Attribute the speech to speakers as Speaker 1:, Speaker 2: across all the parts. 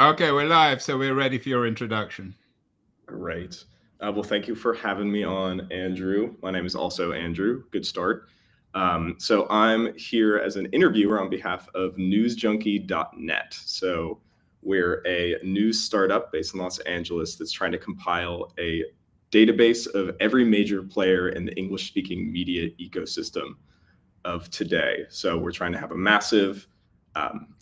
Speaker 1: Okay, we're live, so we're ready for your introduction.
Speaker 2: Great. Well, thank you for having me on, Andrew. My name is also Andrew. Good start. So I'm here as an interviewer on behalf of newsjunkie.net. So we're a news startup based in Los Angeles that's trying to compile a database of every major player in the English-speaking media ecosystem of today. So we're trying to have a massive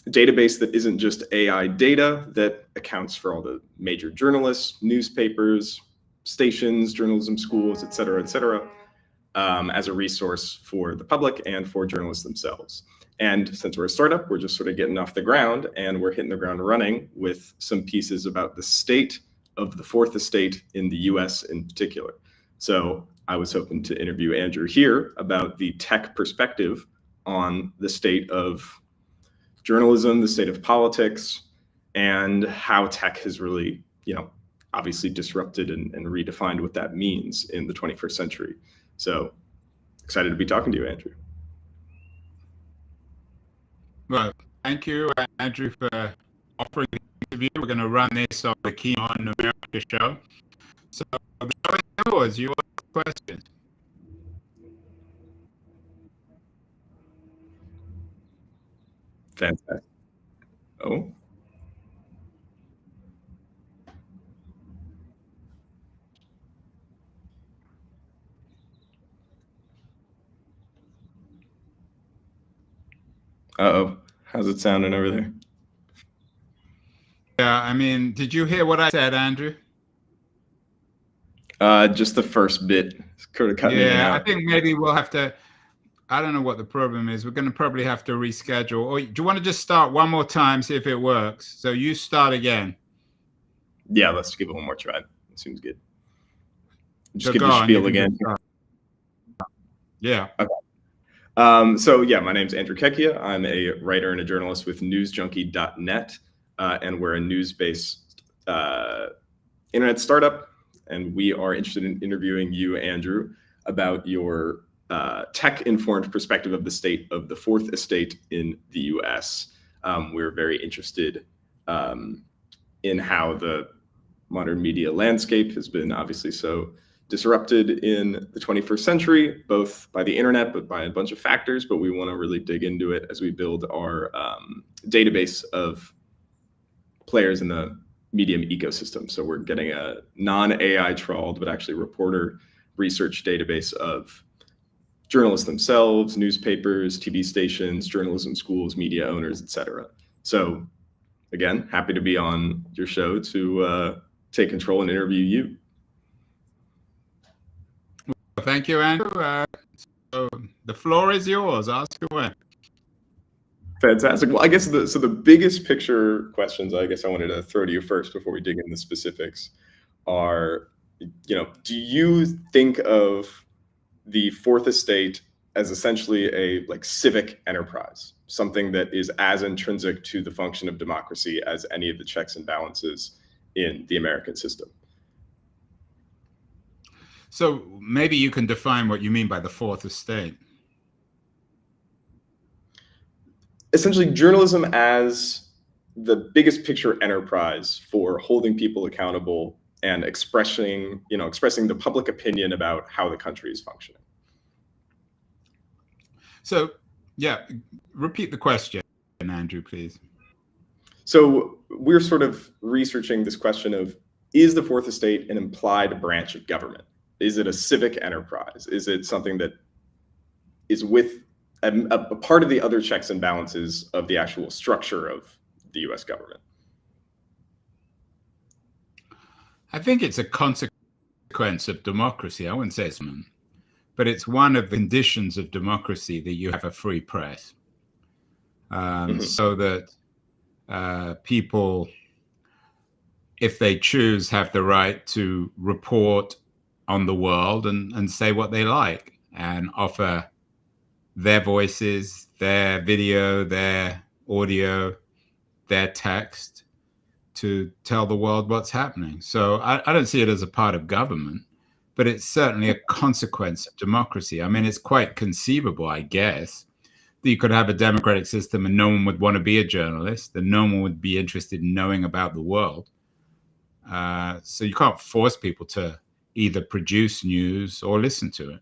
Speaker 2: database that isn't just AI data that accounts for all the major journalists, newspapers, stations, journalism schools, et cetera, as a resource for the public and for journalists themselves. And since we're a startup, we're just sort of getting off the ground, and we're hitting the ground running with some pieces about the state of the fourth estate in the US in particular. So I was hoping to interview Andrew here about the tech perspective on the state of journalism, the state of politics, and how tech has really, obviously disrupted and redefined what that means in the 21st century. So excited to be talking to you, Andrew.
Speaker 1: Well, thank you, Andrew, for offering the interview. We're going to run this on the Key on America show. So the show is yours. You ask questions.
Speaker 2: Fantastic. Oh. Uh-oh. How's it sounding over there?
Speaker 1: Yeah, I mean, did you hear what I said, Andrew?
Speaker 2: Just the first bit. Sort of cutting in and out.
Speaker 1: I think maybe we'll have to, I don't know what the problem is. We're going to probably have to reschedule. Or do you want to just start one more time, see if it works? So you start again.
Speaker 2: Yeah, let's give it one more try. It seems good. Just
Speaker 1: So
Speaker 2: give your spiel again.
Speaker 1: Yeah.
Speaker 2: Okay. So yeah, my name's Andrew Checchia. I'm a writer and a journalist with newsjunkie.net, and we're a news-based internet startup. And we are interested in interviewing you, Andrew, about your tech-informed perspective of the state of the fourth estate in the US. We're very interested in how the modern media landscape has been obviously so disrupted in the 21st century, both by the internet, but by a bunch of factors. But we want to really dig into it as we build our database of players in the medium ecosystem. So we're getting a non-AI trawled, but actually reporter research database of journalists themselves, newspapers, TV stations, journalism schools, media owners, et cetera. So again, happy to be on your show to take control and interview you.
Speaker 1: Well, thank you, Andrew. So the floor is yours. Ask away.
Speaker 2: Fantastic. Well, I guess the biggest picture questions I guess I wanted to throw to you first before we dig into the specifics are, do you think of the fourth estate as essentially a civic enterprise, something that is as intrinsic to the function of democracy as any of the checks and balances in the American system?
Speaker 1: So maybe you can define what you mean by the fourth estate.
Speaker 2: Essentially, journalism as the biggest picture enterprise for holding people accountable and expressing the public opinion about how the country is functioning.
Speaker 1: So, yeah, repeat the question, Andrew, please.
Speaker 2: So we're sort of researching this question of, is the fourth estate an implied branch of government? Is it a civic enterprise? Is it something that is with a part of the other checks and balances of the actual structure of the US government?
Speaker 1: I think it's a consequence of democracy. I wouldn't say it's one, but it's one of the conditions of democracy that you have a free press. So that people, if they choose, have the right to report on the world and say what they like and offer their voices, their video, their audio, their text to tell the world what's happening. So I don't see it as a part of government, but it's certainly a consequence of democracy. I mean, it's quite conceivable, I guess, you could have a democratic system and no one would want to be a journalist and no one would be interested in knowing about the world. So you can't force people to either produce news or listen to it.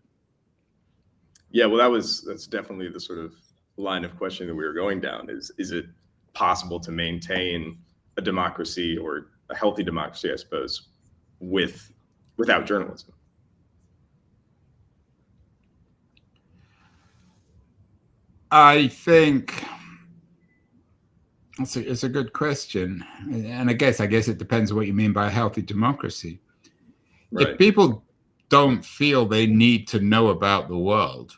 Speaker 2: Yeah, well, that's definitely the sort of line of questioning that we were going down. Is it possible to maintain a democracy, or a healthy democracy, I suppose, without journalism?
Speaker 1: I think it's a good question, and I guess it depends on what you mean by a healthy democracy.
Speaker 2: Right.
Speaker 1: If people don't feel they need to know about the world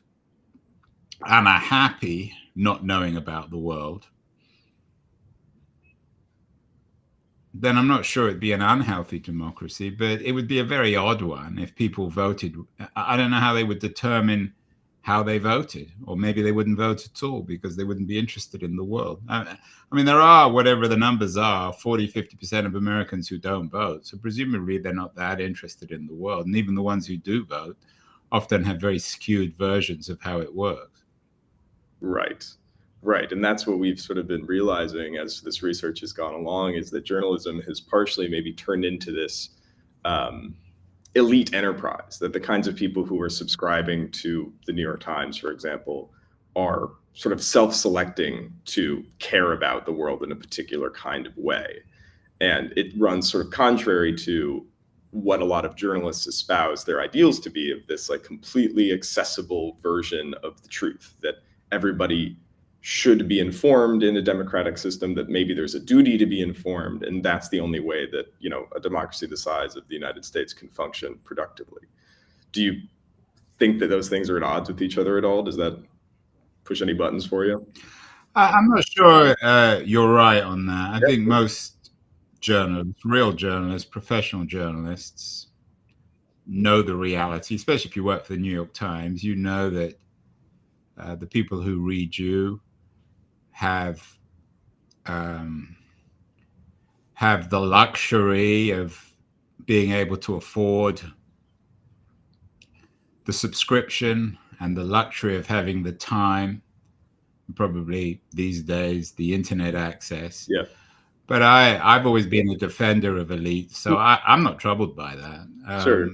Speaker 1: and are happy not knowing about the world, then I'm not sure it'd be an unhealthy democracy, but it would be a very odd one if people voted. I don't know how they would determine how they voted, or maybe they wouldn't vote at all because they wouldn't be interested in the world. I mean, there are, whatever the numbers are, 40-50% of Americans who don't vote. So presumably they're not that interested in the world. And even the ones who do vote often have very skewed versions of how it works.
Speaker 2: Right. Right. And that's what we've sort of been realizing as this research has gone along, is that journalism has partially maybe turned into this elite enterprise, that the kinds of people who are subscribing to the New York Times, for example, are sort of self-selecting to care about the world in a particular kind of way. And it runs sort of contrary to what a lot of journalists espouse their ideals to be, of this like completely accessible version of the truth, that everybody should be informed in a democratic system, that maybe there's a duty to be informed, and that's the only way that, you know, a democracy the size of the United States can function productively. Do you think that those things are at odds with each other at all? Does that push any buttons for you?
Speaker 1: I'm not sure you're right on that. I think most journalists, real journalists, professional journalists, know the reality, especially if you work for the New York Times. You know that the people who read you have the luxury of being able to afford the subscription and the luxury of having the time, probably these days the internet access.
Speaker 2: Yeah.
Speaker 1: But I've always been a defender of elite, so I'm not troubled by that.
Speaker 2: Sure.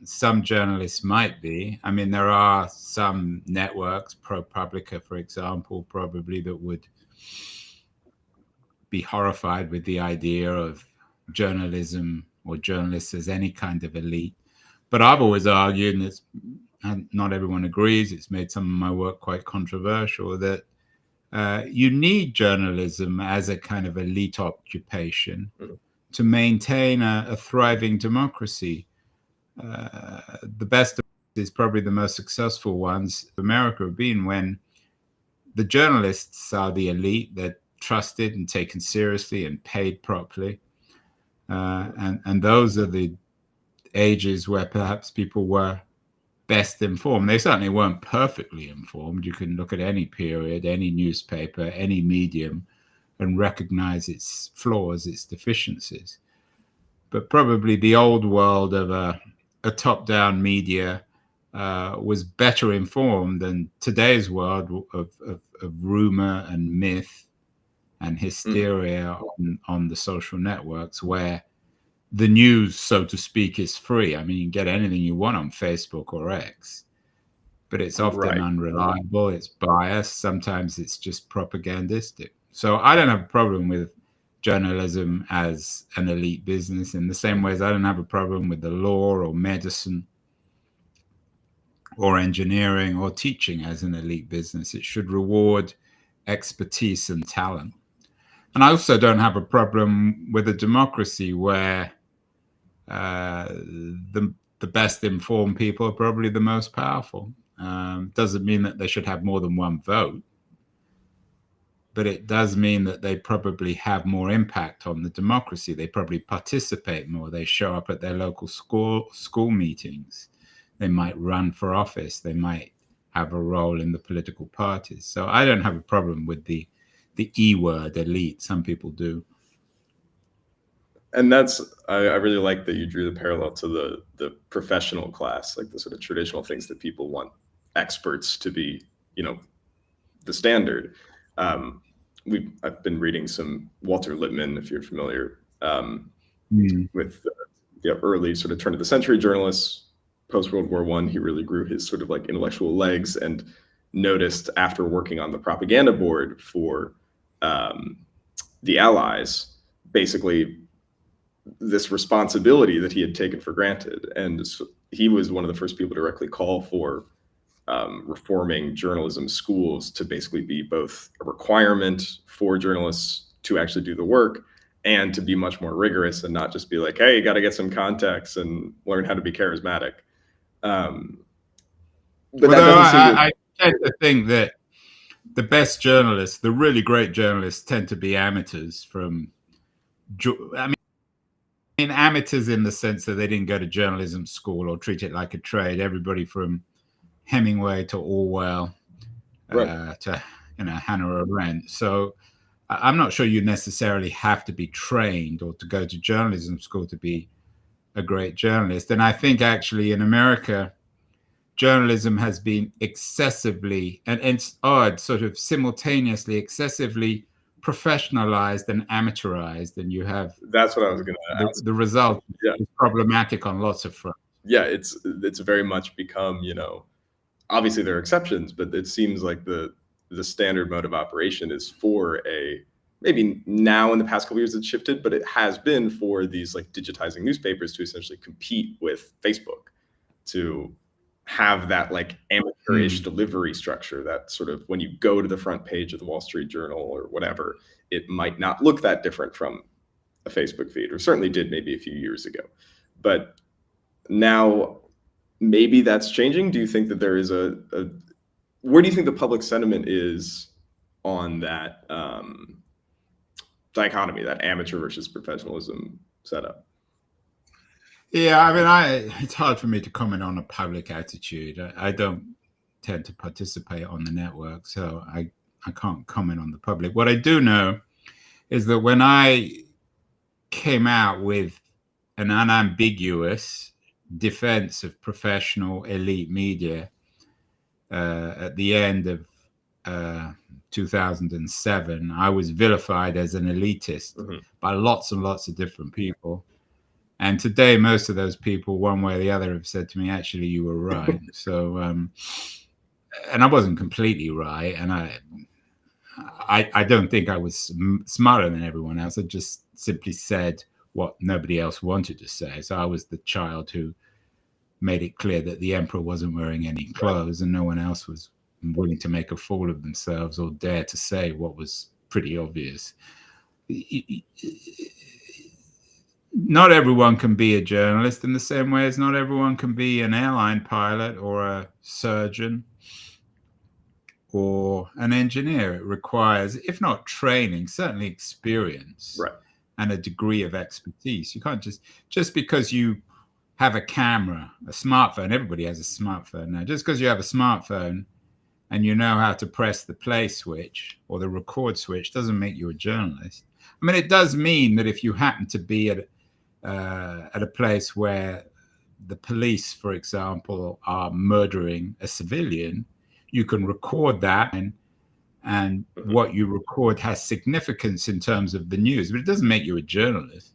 Speaker 1: Some journalists might be. I mean, there are some networks, ProPublica, for example, probably, that would be horrified with the idea of journalism or journalists as any kind of elite. But I've always argued, and not everyone agrees, it's made some of my work quite controversial, that you need journalism as a kind of elite occupation to maintain a thriving democracy. The best is probably the most successful ones America have been when the journalists are the elite, they're trusted and taken seriously and paid properly. And those are the ages where perhaps people were best informed. They certainly weren't perfectly informed. You can look at any period, any newspaper, any medium, and recognize its flaws, its deficiencies. But probably the old world of a top-down media was better informed than today's world of rumor and myth and hysteria on the social networks, where the news, so to speak, is free. I mean, you can get anything you want on Facebook or X, but it's often unreliable, it's biased, sometimes it's just propagandistic. So I don't have a problem with journalism as an elite business, in the same way as I don't have a problem with the law or medicine or engineering or teaching as an elite business. It should reward expertise and talent. And I also don't have a problem with a democracy where the best informed people are probably the most powerful. Doesn't mean that they should have more than one vote, but it does mean that they probably have more impact on the democracy. They probably participate more. They show up at their local school meetings. They might run for office. They might have a role in the political parties. So I don't have a problem with the E word, elite. Some people do.
Speaker 2: And that's, I really like that you drew the parallel to the professional class, like the sort of traditional things that people want experts to be, you know, the Standard. I've been reading some Walter Lippmann, if you're familiar, with early sort of turn of the century journalists, post World War I. He really grew his sort of like intellectual legs, and noticed after working on the propaganda board for the Allies, basically this responsibility that he had taken for granted. And he was one of the first people to directly call for reforming journalism schools to basically be both a requirement for journalists to actually do the work, and to be much more rigorous and not just be like, hey, you got to get some context and learn how to be charismatic. But that doesn't seem to...
Speaker 1: I tend to think that the best journalists, the really great journalists, tend to be amateurs from, I mean, amateurs in the sense that they didn't go to journalism school or treat it like a trade. Everybody from Hemingway to Orwell, to Hannah Arendt. So I'm not sure you necessarily have to be trained or to go to journalism school to be a great journalist. And I think actually in America, journalism has been excessively, and it's odd, sort of simultaneously excessively professionalized and amateurized, and you have...
Speaker 2: That's what I was going to ask.
Speaker 1: The result is problematic on lots of fronts.
Speaker 2: Yeah, it's very much become, obviously there are exceptions, but it seems like the standard mode of operation is for maybe now in the past couple of years it's shifted, but it has been for these like digitizing newspapers to essentially compete with Facebook, to have that like amateurish delivery structure that sort of, when you go to the front page of the Wall Street Journal or whatever, it might not look that different from a Facebook feed, or certainly did maybe a few years ago. But now maybe that's changing. Do you think that there is where do you think the public sentiment is on that dichotomy, that amateur versus professionalism setup?
Speaker 1: Yeah, I mean, it's hard for me to comment on a public attitude. I don't tend to participate on the network, so I can't comment on the public. What I do know is that when I came out with an unambiguous defense of professional elite media at the end of 2007, I was vilified as an elitist by lots and lots of different people. And today, most of those people, one way or the other, have said to me, actually, you were right. So, and I wasn't completely right. And I don't think I was smarter than everyone else. I just simply said what nobody else wanted to say. So I was the child who made it clear that the emperor wasn't wearing any clothes, and no one else was willing to make a fool of themselves or dare to say what was pretty obvious. Not everyone can be a journalist in the same way as not everyone can be an airline pilot or a surgeon or an engineer. It requires, if not training, certainly experience and a degree of expertise. You can't just because you have a camera, a smartphone, everybody has a smartphone now, just because you have a smartphone and you know how to press the play switch or the record switch doesn't make you a journalist. I mean, it does mean that if you happen to be at a place where the police, for example, are murdering a civilian, you can record that, and what you record has significance in terms of the news, but it doesn't make you a journalist.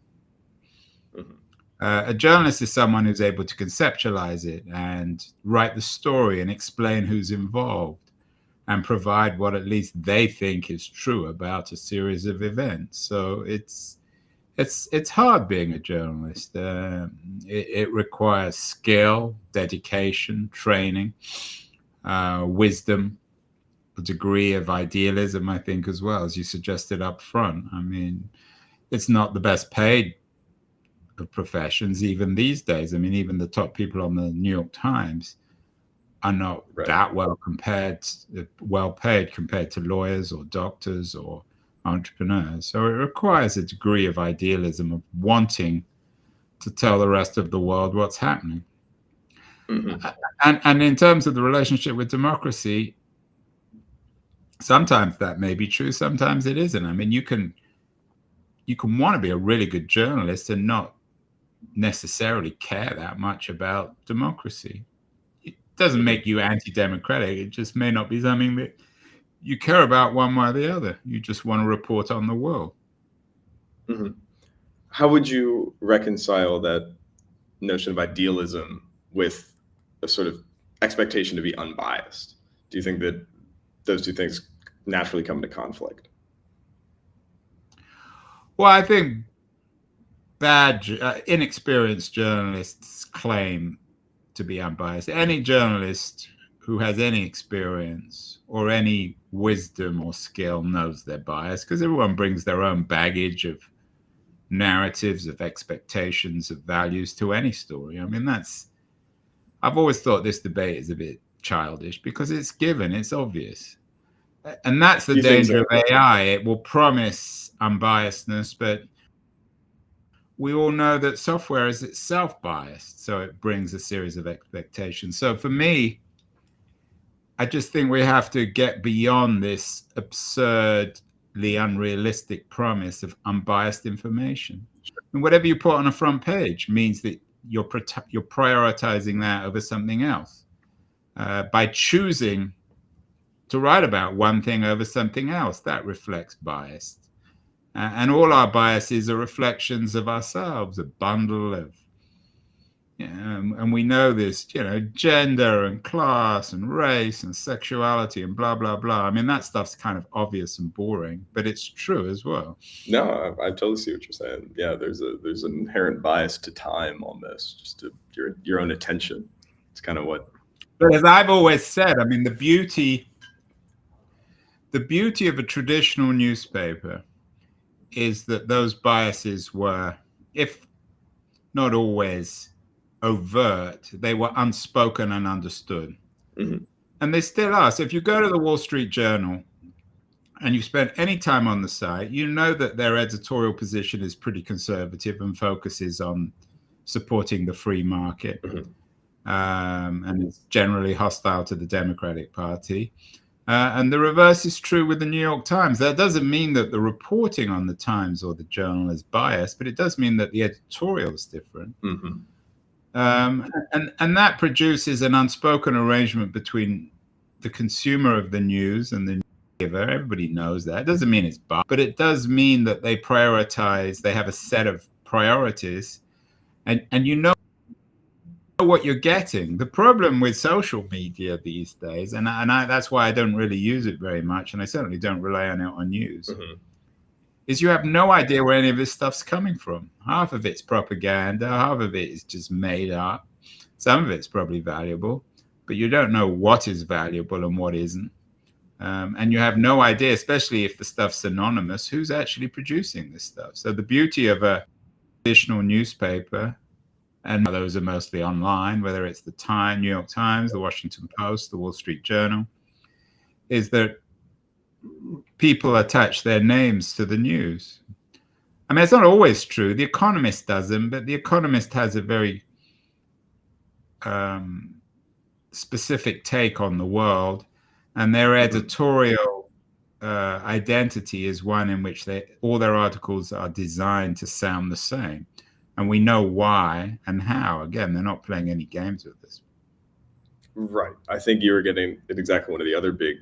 Speaker 1: A journalist is someone who's able to conceptualize it and write the story and explain who's involved and provide what at least they think is true about a series of events. So it's hard being a journalist. It requires skill, dedication, training, wisdom, a degree of idealism, I think, as well, as you suggested up front. I mean, it's not the best paid of professions even these days. I mean, even the top people on the New York Times are not that well paid compared to lawyers or doctors or entrepreneurs. So it requires a degree of idealism, of wanting to tell the rest of the world what's happening. And in terms of the relationship with democracy, sometimes that may be true, sometimes it isn't. I mean, you can want to be a really good journalist and not necessarily care that much about democracy. It doesn't make you anti-democratic. It just may not be something that you care about one way or the other. You just want to report on the world.
Speaker 2: Mm-hmm. How would you reconcile that notion of idealism with a sort of expectation to be unbiased? Do you think that those two things naturally come into conflict?
Speaker 1: Well, I think inexperienced journalists claim to be unbiased. Any journalist who has any experience or any wisdom or skill knows they're biased, because everyone brings their own baggage of narratives, of expectations, of values to any story. I mean, I've always thought this debate is a bit childish because it's given, it's obvious. And that's the danger of AI. It will promise unbiasedness, but we all know that software is itself biased, so it brings a series of expectations. So for me, I just think we have to get beyond this absurdly unrealistic promise of unbiased information. And whatever you put on a front page means that you're prioritizing that over something else. By choosing to write about one thing over something else, that reflects bias. And all our biases are reflections of ourselves, a bundle of, and we know this, gender and class and race and sexuality and blah, blah, blah. I mean, that stuff's kind of obvious and boring, but it's true as well.
Speaker 2: No, I totally see what you're saying. Yeah, there's an inherent bias to time on this, just to your own attention. It's kind of what.
Speaker 1: But as I've always said, I mean, the beauty of a traditional newspaper is that those biases were, if not always overt, they were unspoken and understood.
Speaker 2: Mm-hmm.
Speaker 1: And they still are. So if you go to the Wall Street Journal and you spend any time on the site, you know that their editorial position is pretty conservative and focuses on supporting the free market.
Speaker 2: Mm-hmm.
Speaker 1: And it's generally hostile to the Democratic Party. And the reverse is true with the New York Times. That doesn't mean that the reporting on the Times or the Journal is biased, but it does mean that the editorial is different.
Speaker 2: Mm-hmm.
Speaker 1: And that produces an unspoken arrangement between the consumer of the news and the giver. Everybody knows that. It doesn't mean it's biased, but it does mean that they prioritize, they have a set of priorities, and you know what you're getting. The problem with social media these days, and that's why I don't really use it very much, and I certainly don't rely on it on news,
Speaker 2: Mm-hmm.
Speaker 1: is you have no idea where any of this stuff's coming from. Half of it's propaganda, half of it is just made up. Some of it's probably valuable, but you don't know what is valuable and what isn't. And you have no idea, especially if the stuff's anonymous, who's actually producing this stuff. So the beauty of a traditional newspaper, and those are mostly online, whether it's the New York Times, the Washington Post, the Wall Street Journal, is that people attach their names to the news. I mean, it's not always true. The Economist doesn't, but The Economist has a very specific take on the world, and their editorial identity is one in which all their articles are designed to sound the same. And we know why and how. Again, they're not playing any games with this.
Speaker 2: Right. I think you were getting at exactly one of the other big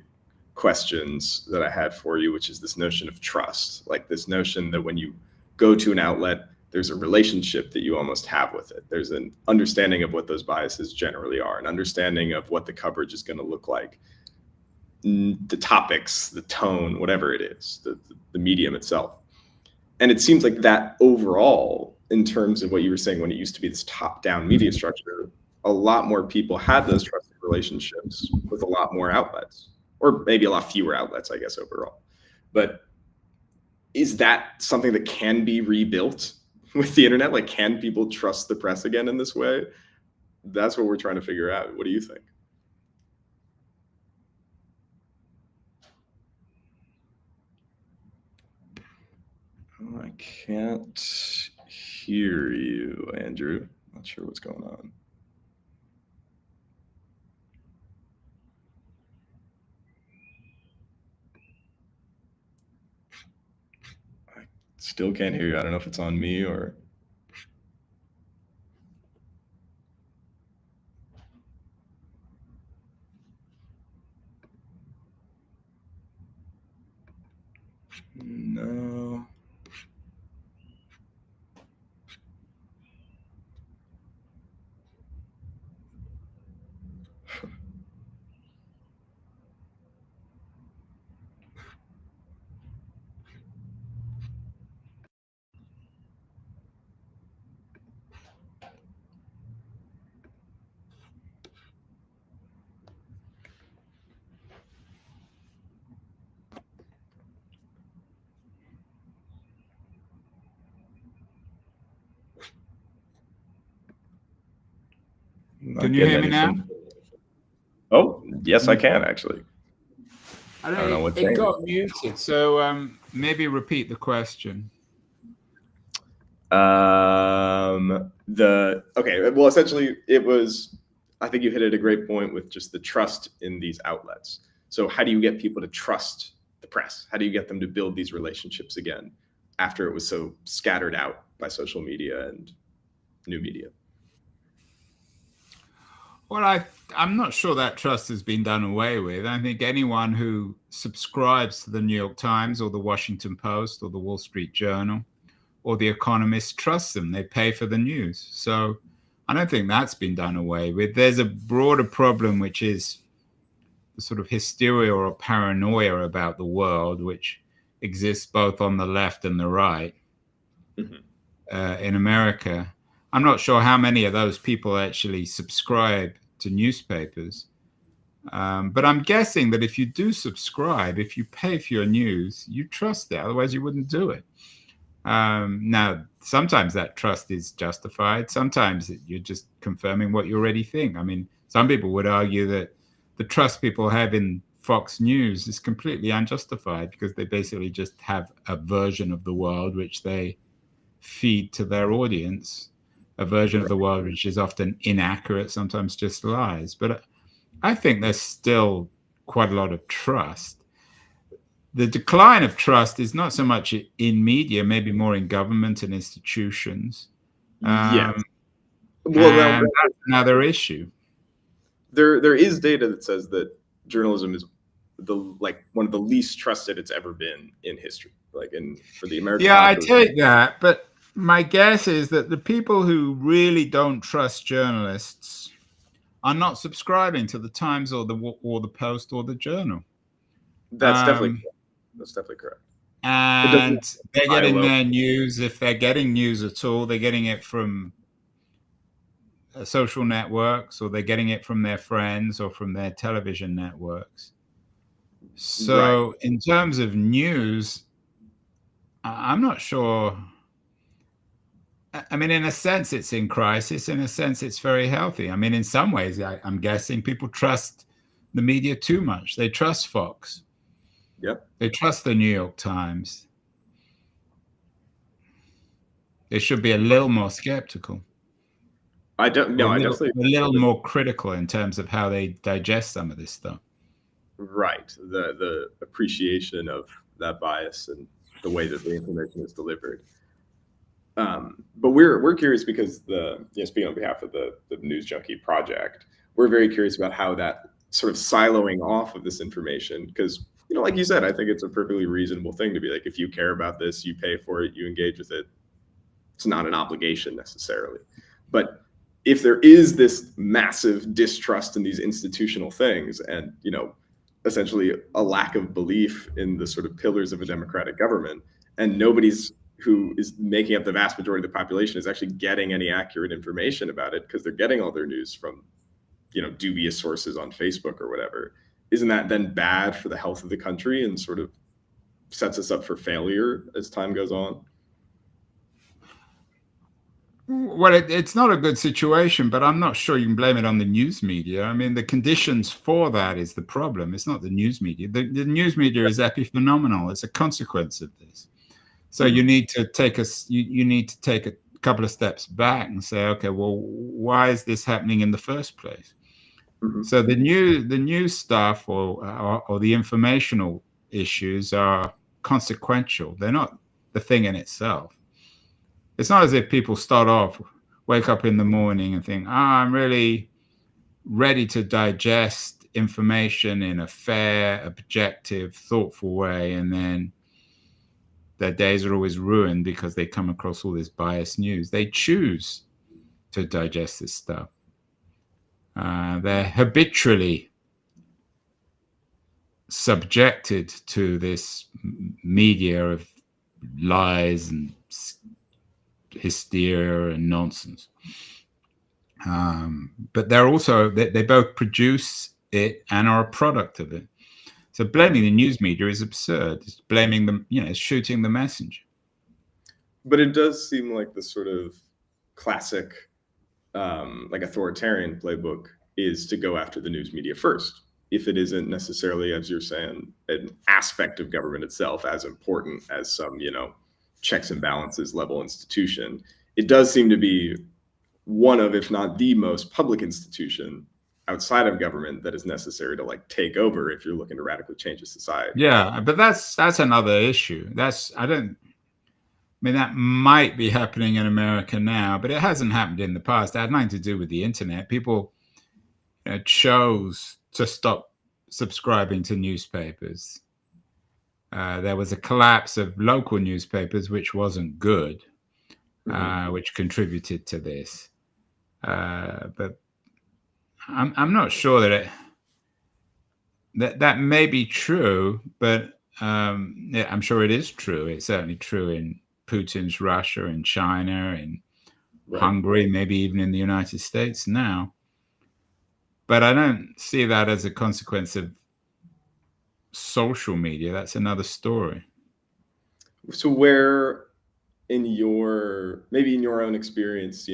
Speaker 2: questions that I had for you, which is this notion of trust. Like this notion that when you go to an outlet, there's a relationship that you almost have with it. There's an understanding of what those biases generally are, an understanding of what the coverage is going to look like, the topics, the tone, whatever it is, the medium itself. And it seems like that overall, in terms of what you were saying, when it used to be this top-down media structure, a lot more people had those trusted relationships with a lot more outlets, or maybe a lot fewer outlets, I guess, overall. But is that something that can be rebuilt with the internet? Like, can people trust the press again in this way? That's what we're trying to figure out. What do you think? Oh, I can't hear you, Andrew. Not sure what's going on. I still can't hear you. I don't know if it's on me or...
Speaker 1: Can you hear me now?
Speaker 2: Oh, yes, I can actually.
Speaker 1: I don't know. It got muted, so maybe repeat the question.
Speaker 2: Okay. Well, essentially, it was. I think you hit at a great point with just the trust in these outlets. So, how do you get people to trust the press? How do you get them to build these relationships again after it was so scattered out by social media and new media?
Speaker 1: Well, I'm not sure that trust has been done away with. I think anyone who subscribes to the New York Times or the Washington Post or the Wall Street Journal or the Economist trusts them. They pay for the news. So I don't think that's been done away with. There's a broader problem, which is the sort of hysteria or paranoia about the world, which exists both on the left and the right in America. I'm not sure how many of those people actually subscribe to newspapers. But I'm guessing that if you do subscribe, if you pay for your news, you trust it. Otherwise, you wouldn't do it. Now, sometimes that trust is justified. Sometimes you're just confirming what you already think. I mean, some people would argue that the trust people have in Fox News is completely unjustified because they basically just have a version of the world which they feed to their audience, a version of the world which is often inaccurate, sometimes just lies. But I think there's still quite a lot of trust. The decline of trust is not so much in media, maybe more in government and institutions.
Speaker 2: Yes.
Speaker 1: Well, that's another issue.
Speaker 2: There is data that says that journalism is one of the least trusted it's ever been in history, for the American.
Speaker 1: Yeah, I take that, but my guess is that the people who really don't trust journalists are not subscribing to the Times or the Post or the Journal.
Speaker 2: That's definitely correct.
Speaker 1: And they're getting their news, if they're getting news at all, they're getting it from social networks, or they're getting it from their friends or from their television networks. So in terms of news, I'm not sure. I mean, in a sense, it's in crisis. In a sense, it's very healthy. I mean, in some ways, I'm guessing people trust the media too much. They trust Fox.
Speaker 2: Yep.
Speaker 1: They trust the New York Times. They should be a little more skeptical.
Speaker 2: I definitely
Speaker 1: a little more critical in terms of how they digest some of this stuff.
Speaker 2: Right. The appreciation of that bias and the way that the information is delivered. But we're curious because speaking on behalf of the News Junkie Project, we're very curious about how that sort of siloing off of this information, because like you said, I think it's a perfectly reasonable thing to be like, if you care about this, you pay for it, you engage with it. It's not an obligation necessarily. But if there is this massive distrust in these institutional things and essentially a lack of belief in the sort of pillars of a democratic government, and nobody's who is making up the vast majority of the population is actually getting any accurate information about it because they're getting all their news from dubious sources on Facebook or whatever, isn't that then bad for the health of the country and sort of sets us up for failure as time goes on?
Speaker 1: Well, it's not a good situation, but I'm not sure you can blame it on the news media. I mean, the conditions for that is the problem. It's not the news media. The news media is epiphenomenal. It's a consequence of this. So you need to take a couple of steps back and say, okay, well, why is this happening in the first place? So the news stuff or the informational issues are consequential. They're not the thing in itself. It's not as if people wake up in the morning and think, I'm really ready to digest information in a fair, objective, thoughtful way, and then their days are always ruined because they come across all this biased news. They choose to digest this stuff. They're habitually subjected to this media of lies and hysteria and nonsense. But they're also, they both produce it and are a product of it. So blaming the news media is absurd. It's blaming them, it's shooting the messenger.
Speaker 2: But it does seem like the sort of classic like authoritarian playbook is to go after the news media first, if it isn't necessarily, as you're saying, an aspect of government itself as important as some, checks and balances level institution. It does seem to be one of, if not the most public institution outside of government that is necessary to like take over if you're looking to radically change a society.
Speaker 1: Yeah, but that's another issue. I mean, that might be happening in America now, but it hasn't happened in the past. It had nothing to do with the internet. People chose to stop subscribing to newspapers. There was a collapse of local newspapers, which wasn't good, which contributed to this. But I'm not sure that may be true, but yeah, I'm sure it is true. It's certainly true in Putin's Russia, in China, in Hungary, maybe even in the United States now. But I don't see that as a consequence of social media. That's another story.
Speaker 2: So where maybe in your own experience,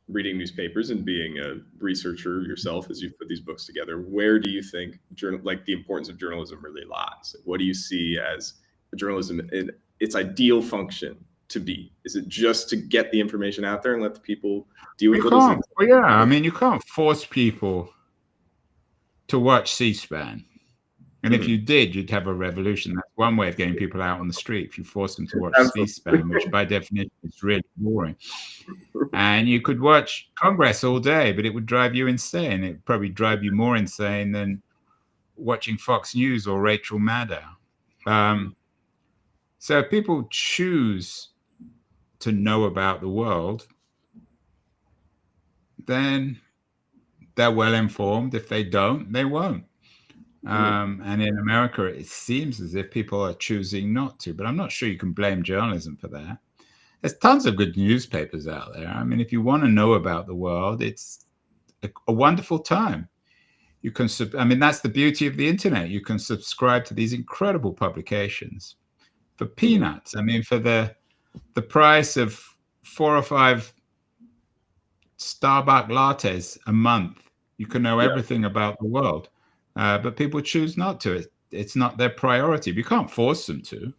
Speaker 2: reading newspapers and being a researcher yourself as you put these books together, where do you think the importance of journalism really lies? What do you see as journalism in its ideal function to be? Is it just to get the information out there and let the people deal with it?
Speaker 1: Well, yeah, I mean, you can't force people to watch C-SPAN. And if you did, you'd have a revolution. That's one way of getting people out on the street. If you force them to watch C-SPAN, which by definition is really boring. And you could watch Congress all day, but it would drive you insane. It would probably drive you more insane than watching Fox News or Rachel Maddow. So if people choose to know about the world, then they're well informed. If they don't, they won't. And in America, it seems as if people are choosing not to, but I'm not sure you can blame journalism for that. There's tons of good newspapers out there. I mean, if you want to know about the world, it's a wonderful time. You can, I mean, that's the beauty of the internet. You can subscribe to these incredible publications for peanuts. I mean, for the price of 4 or 5 Starbucks lattes a month, you can know everything about the world. But people choose not to. It's not their priority. You can't force them to.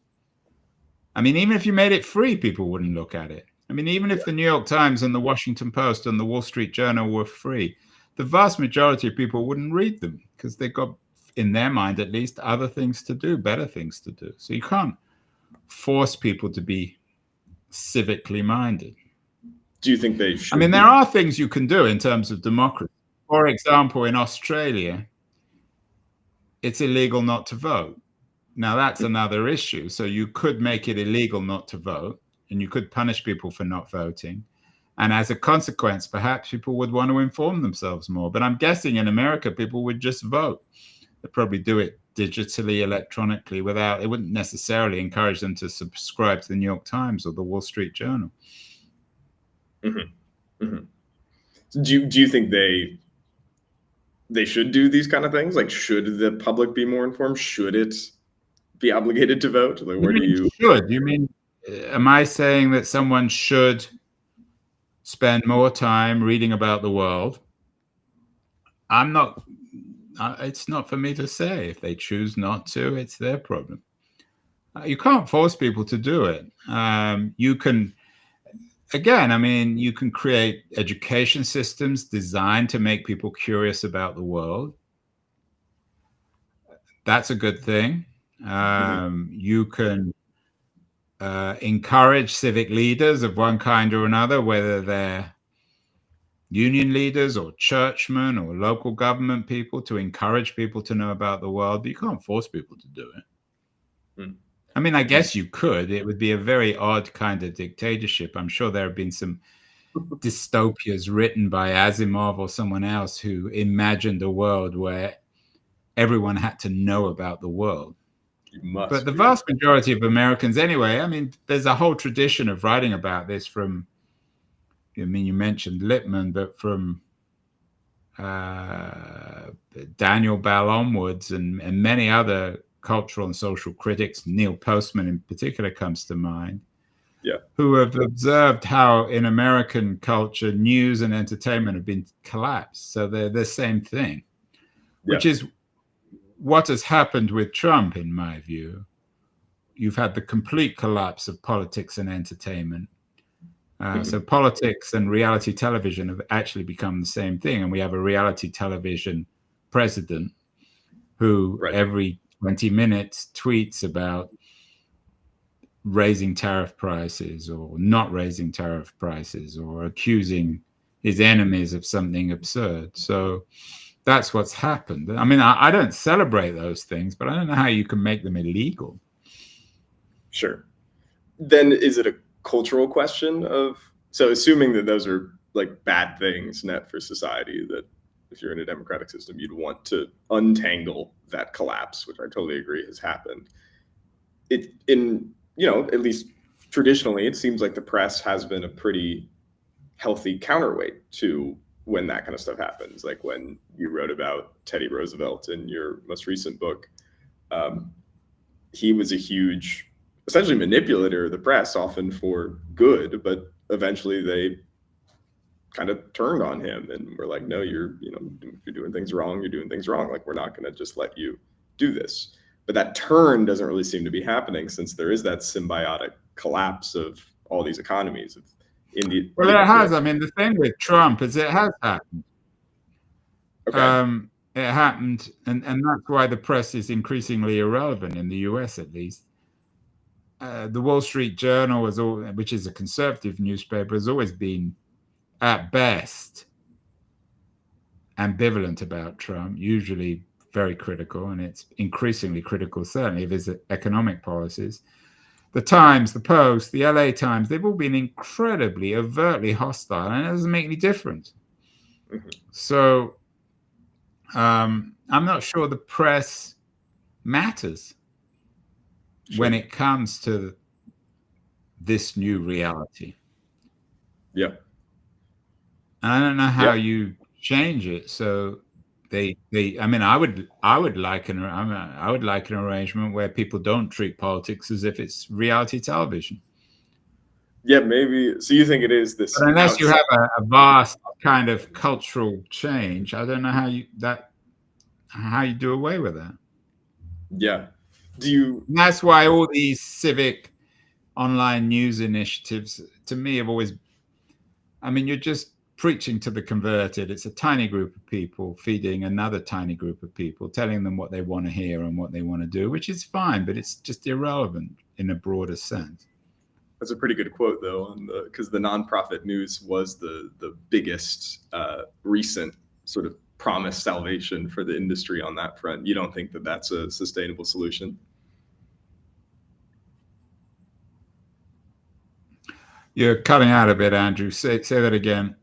Speaker 1: I mean, even if you made it free, people wouldn't look at it. I mean, even if the New York Times and the Washington Post and the Wall Street Journal were free, the vast majority of people wouldn't read them because they've got, in their mind at least, other things to do, better things to do. So you can't force people to be civically minded.
Speaker 2: Do you think they should?
Speaker 1: I mean, there are things you can do in terms of democracy. For example, in Australia, it's illegal not to vote. Now, that's another issue. So you could make it illegal not to vote, and you could punish people for not voting. And as a consequence, perhaps people would want to inform themselves more. But I'm guessing in America, people would just vote. They'd probably do it digitally, electronically, without, it wouldn't necessarily encourage them to subscribe to the New York Times or the Wall Street Journal.
Speaker 2: Do you think they should do these kind of things? Like, should the public be more informed? Should it be obligated to vote? Like, where do you
Speaker 1: should? You mean, am I saying that someone should spend more time reading about the world? I'm not. It's not for me to say. If they choose not to, it's their problem. You can't force people to do it. You can. Again, I mean, you can create education systems designed to make people curious about the world. That's a good thing. You can encourage civic leaders of one kind or another, whether they're union leaders or churchmen or local government people, to encourage people to know about the world, but you can't force people to do it. I mean, I guess you could. It would be a very odd kind of dictatorship. I'm sure there have been some dystopias written by Asimov or someone else who imagined a world where everyone had to know about the world. But the vast majority of Americans anyway, I mean, there's a whole tradition of writing about this from, I mean, you mentioned Lippmann, but from Daniel Bell onwards and many other cultural and social critics, Neil Postman in particular comes to mind, who have observed how in American culture, news and entertainment have been collapsed. So they're the same thing, which is what has happened with Trump, in my view. You've had the complete collapse of politics and entertainment. So politics and reality television have actually become the same thing. And we have a reality television president who every 20 minutes tweets about raising tariff prices or not raising tariff prices or accusing his enemies of something absurd. So that's what's happened. I mean, I don't celebrate those things, but I don't know how you can make them illegal.
Speaker 2: Sure. Then is it a cultural question of, so assuming that those are like bad things net for society, that if you're in a democratic system, you'd want to untangle that collapse, which I totally agree has happened. At least traditionally, it seems like the press has been a pretty healthy counterweight to when that kind of stuff happens. Like when you wrote about Teddy Roosevelt in your most recent book, he was a huge, essentially manipulator of the press, often for good, but eventually they kind of turned on him and were like, no, if you're doing things wrong, you're doing things wrong. Like, we're not going to just let you do this. But that turn doesn't really seem to be happening, since there is that symbiotic collapse of all these economies.
Speaker 1: Well, it has. I mean, the thing with Trump is it has happened. Okay. It happened, and that's why the press is increasingly irrelevant in the US, at least. The Wall Street Journal, which is a conservative newspaper, has always been, at best, ambivalent about Trump, usually very critical, and it's increasingly critical, certainly, of his economic policies. The Times, the Post, the LA Times, they've all been incredibly, overtly hostile, and it doesn't make any difference. So I'm not sure the press matters when it comes to this new reality.
Speaker 2: Yeah.
Speaker 1: And I don't know how you change it. So I mean, I would like an arrangement where people don't treat politics as if it's reality television.
Speaker 2: Yeah, maybe. So you think it is this?
Speaker 1: But unless you have a vast kind of cultural change, I don't know how you do away with that.
Speaker 2: Yeah.
Speaker 1: And that's why all these civic online news initiatives, to me, have always, I mean, you're just preaching to the converted. It's a tiny group of people feeding another tiny group of people, telling them what they want to hear and what they want to do, which is fine, but it's just irrelevant in a broader sense.
Speaker 2: That's a pretty good quote, though, because the nonprofit news was the biggest recent sort of promised salvation for the industry on that front. You don't think that that's a sustainable solution?
Speaker 1: You're cutting out a bit, Andrew. Say that again.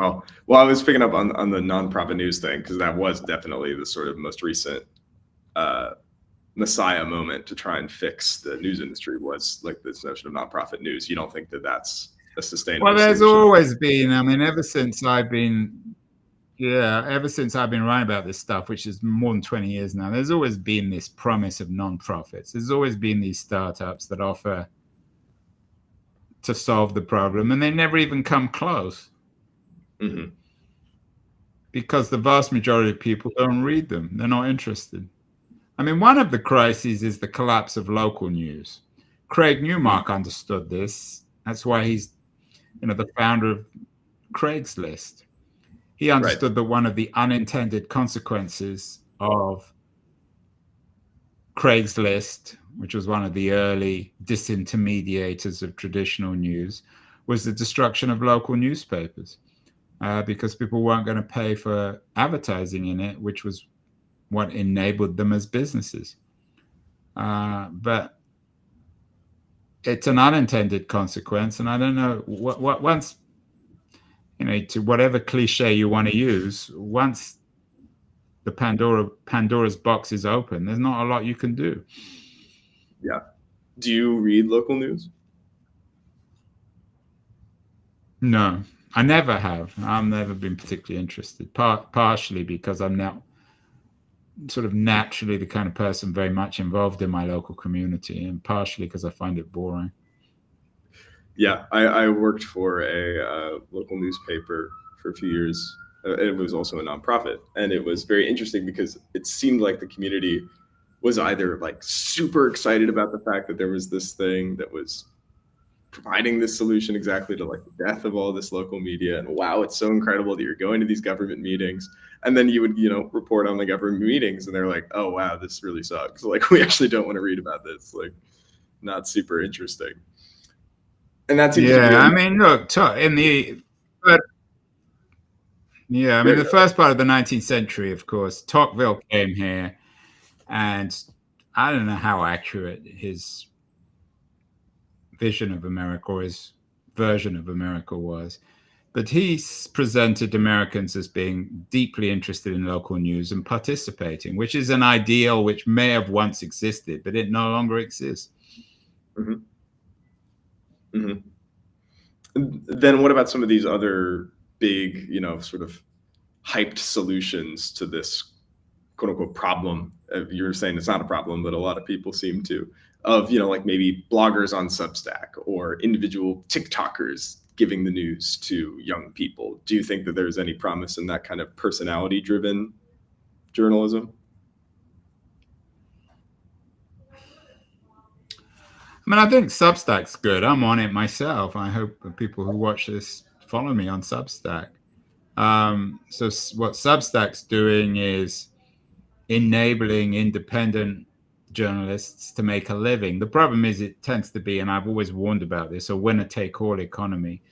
Speaker 2: Oh, well, I was picking up on the nonprofit news thing, because that was definitely the sort of most recent messiah moment to try and fix the news industry, was like this notion of nonprofit news. You don't think that that's a sustainable
Speaker 1: Well, there's
Speaker 2: solution?
Speaker 1: always been, I mean, ever since I've been writing about this stuff, which is more than 20 years now, there's always been this promise of nonprofits. There's always been these startups that offer to solve the problem, and they never even come close. Because the vast majority of people don't read them. They're not interested. I mean, one of the crises is the collapse of local news. Craig Newmark understood this. That's why he's, the founder of Craigslist. He understood that one of the unintended consequences of Craigslist, which was one of the early disintermediators of traditional news, was the destruction of local newspapers, because people weren't going to pay for advertising in it, which was what enabled them as businesses. But it's an unintended consequence, and I don't know what once, to whatever cliche you want to use, once the Pandora's box is open, there's not a lot you can do.
Speaker 2: Yeah. Do you read local news?
Speaker 1: No, I never have. I've never been particularly interested, partially because I'm now sort of naturally the kind of person very much involved in my local community, and partially because I find it boring.
Speaker 2: Yeah, I worked for a local newspaper for a few years. It was also a nonprofit, and it was very interesting because it seemed like the community was either like super excited about the fact that there was this thing that was providing this solution exactly to like the death of all this local media, and wow, it's so incredible that you're going to these government meetings. And then you would, report on the government meetings, and they're like, oh wow, this really sucks. Like, we actually don't want to read about this. Like, not super interesting. And that seems to be
Speaker 1: Yeah, I mean, look, but yeah, I mean, the first part of the 19th century, of course, Tocqueville came here, and I don't know how accurate his vision of America or his version of America was, but he presented Americans as being deeply interested in local news and participating, which is an ideal which may have once existed, but it no longer exists.
Speaker 2: Mm-hmm. Mm-hmm. Then what about some of these other big, sort of hyped solutions to this quote unquote problem? You're saying it's not a problem, but a lot of people seem to, of, like maybe bloggers on Substack or individual TikTokers giving the news to young people. Do you think that there's any promise in that kind of personality driven journalism?
Speaker 1: I mean, I think Substack's good. I'm on it myself. I hope the people who watch this follow me on Substack. So what Substack's doing is enabling independent journalists to make a living. The problem is it tends to be, and I've always warned about this, a winner-take-all economy,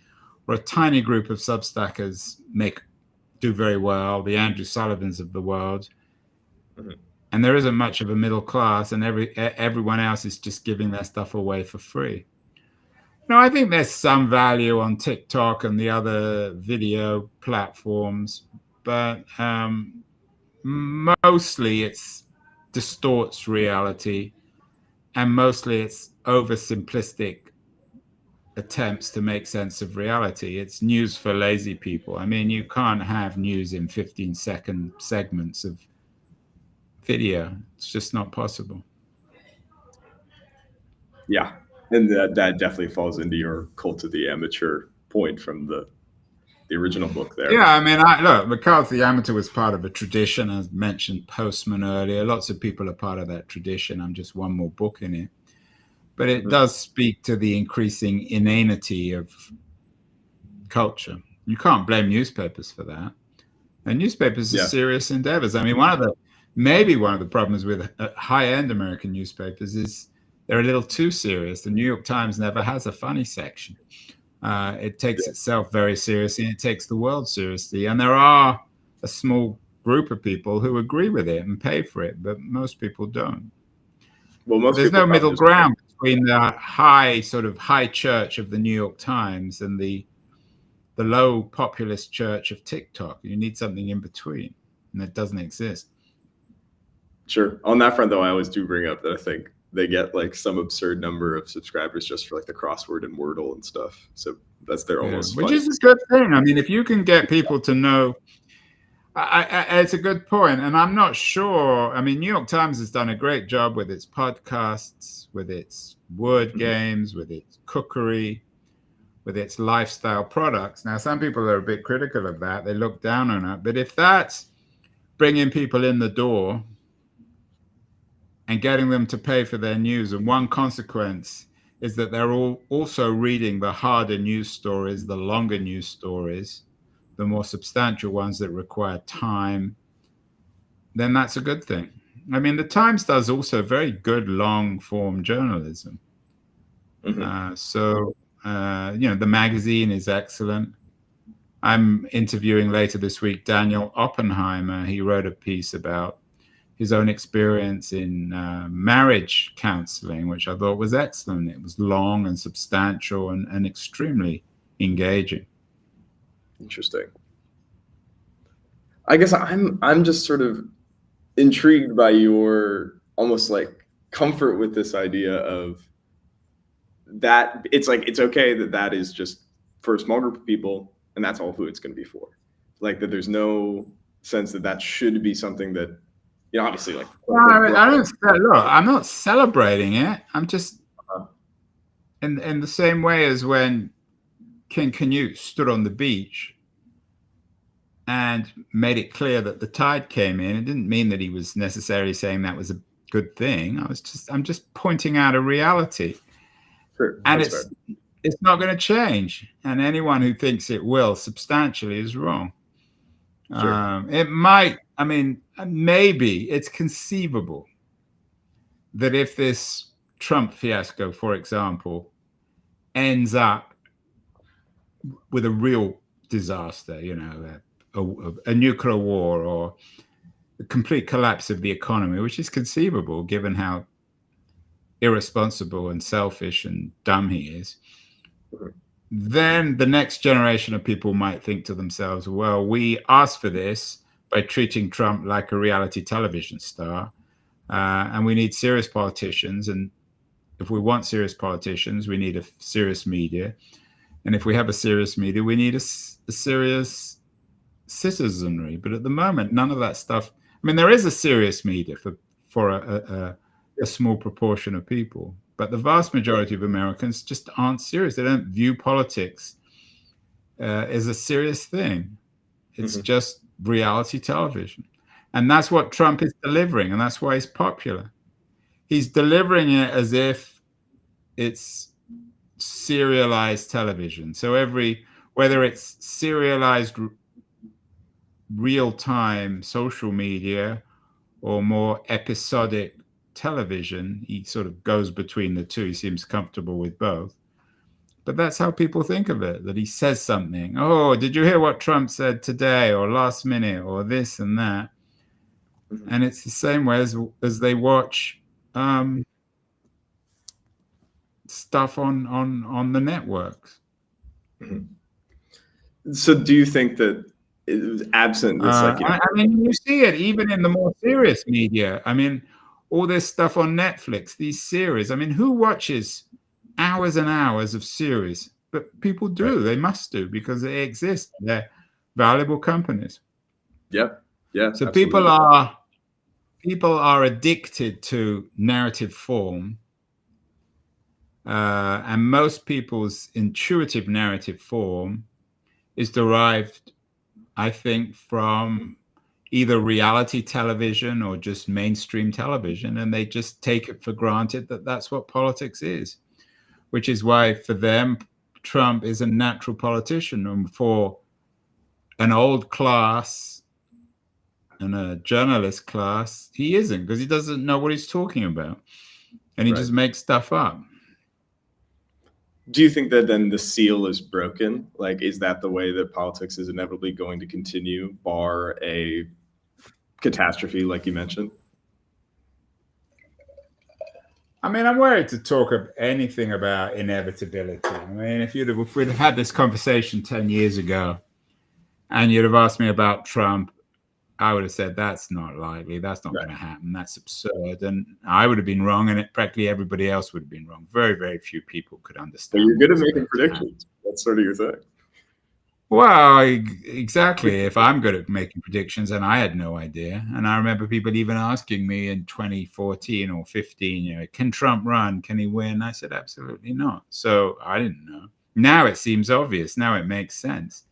Speaker 1: where a tiny group of Substackers do very well, the Andrew Sullivans of the world,
Speaker 2: Mm-hmm.
Speaker 1: and there isn't much of a middle class, and everyone else is just giving their stuff away for free. No, I think there's some value on TikTok and the other video platforms, but mostly it's distorts reality, and mostly it's oversimplistic attempts to make sense of reality. It's news for lazy people. I mean, you can't have news in 15-second segments of video. It's just not possible.
Speaker 2: Yeah, and that definitely falls into your cult of the amateur point from the original book there.
Speaker 1: Yeah, I mean, look, the cult of the amateur was part of a tradition. As mentioned Postman earlier, lots of people are part of that tradition. I'm just one more book in it. But it does speak to the increasing inanity of culture. You can't blame newspapers for that. And newspapers are serious endeavors. I mean, maybe one of the problems with high-end American newspapers is they're a little too serious. The New York Times never has a funny section. It takes itself very seriously, and it takes the world seriously. And there are a small group of people who agree with it and pay for it, but most people don't. Well, there's no middle ground between the high church of the New York Times and the low populist church of TikTok. You need something in between, and it doesn't exist.
Speaker 2: Sure. On that front, though, I always do bring up that I think they get like some absurd number of subscribers just for like the crossword and Wordle and stuff. So that's their almost
Speaker 1: which is a good thing. I mean, if you can get people to know, it's a good point. And I'm not sure. I mean, New York Times has done a great job with its podcasts, with its word games, with its cookery, with its lifestyle products. Now, some people are a bit critical of that. They look down on it. But if that's bringing people in the door and getting them to pay for their news, and one consequence is that they're all also reading the harder news stories, the longer news stories, the more substantial ones that require time, then that's a good thing. I mean, the Times does also very good long-form journalism. So the magazine is excellent. I'm interviewing later this week Daniel Oppenheimer. He wrote a piece about his own experience in marriage counseling, which I thought was excellent. It was long and substantial and extremely engaging.
Speaker 2: Interesting. I guess I'm just sort of intrigued by your almost like comfort with this idea of that it's like it's okay that is just for a small group of people, and that's all who it's going to be for. Like that there's no sense that should be something that, obviously, like
Speaker 1: I don't look. I'm not celebrating it. I'm just in the same way as when King Canute stood on the beach and made it clear that the tide came in, it didn't mean that he was necessarily saying that was a good thing. I'm just pointing out a reality.
Speaker 2: Sure,
Speaker 1: And
Speaker 2: that's fair.
Speaker 1: it's not going to change. And anyone who thinks it will substantially is wrong.
Speaker 2: Sure.
Speaker 1: It might, I mean, maybe it's conceivable that if this Trump fiasco, for example, ends up with a real disaster, you know, a nuclear war or the complete collapse of the economy, which is conceivable given how irresponsible and selfish and dumb he is, then the next generation of people might think to themselves, well, we asked for this by treating Trump like a reality television star, and we need serious politicians. And if we want serious politicians, we need a serious media. And if we have a serious media, we need a serious citizenry. But at the moment, none of that stuff. I mean, there is a serious media for a small proportion of people, but the vast majority of Americans just aren't serious. They don't view politics as a serious thing. It's just reality television. And that's what Trump is delivering, and that's why he's popular. He's delivering it as if it's serialized television. So whether it's serialized real-time social media or more episodic television, he sort of goes between the two. He seems comfortable with both. But that's how people think of it, that he says something. Oh, did you hear what Trump said today or last minute or this and that? And it's the same way as they watch stuff on the networks.
Speaker 2: So do you think that it was absent this, like,
Speaker 1: I mean, you see it even in the more serious media. I mean, all this stuff on Netflix, these series. I mean, who watches hours and hours of series? But people do. Right. They must do because they exist. They're valuable companies.
Speaker 2: Yeah. Yeah.
Speaker 1: So
Speaker 2: absolutely.
Speaker 1: people are addicted to narrative form. And most people's intuitive narrative form is derived, I think, from either reality television or just mainstream television, and they just take it for granted that that's what politics is, which is why for them, Trump is a natural politician, and for an old class and a journalist class, he isn't, because he doesn't know what he's talking about, and he just makes stuff up.
Speaker 2: Do you think that then the seal is broken? Like, is that the way that politics is inevitably going to continue, bar a catastrophe like you mentioned?
Speaker 1: I mean, I'm worried to talk of anything about inevitability. I mean, if we'd have had this conversation 10 years ago and you'd have asked me about Trump, I would have said, that's not likely. That's not going to happen. That's absurd. And I would have been wrong, and practically everybody else would have been wrong. Very, very few people could understand.
Speaker 2: So you're good at making predictions. That's sort of your thing.
Speaker 1: Well, exactly. If I'm good at making predictions, and I had no idea. And I remember people even asking me in 2014 or 15, you know, can Trump run? Can he win? I said, absolutely not. So I didn't know. Now it seems obvious. Now it makes sense.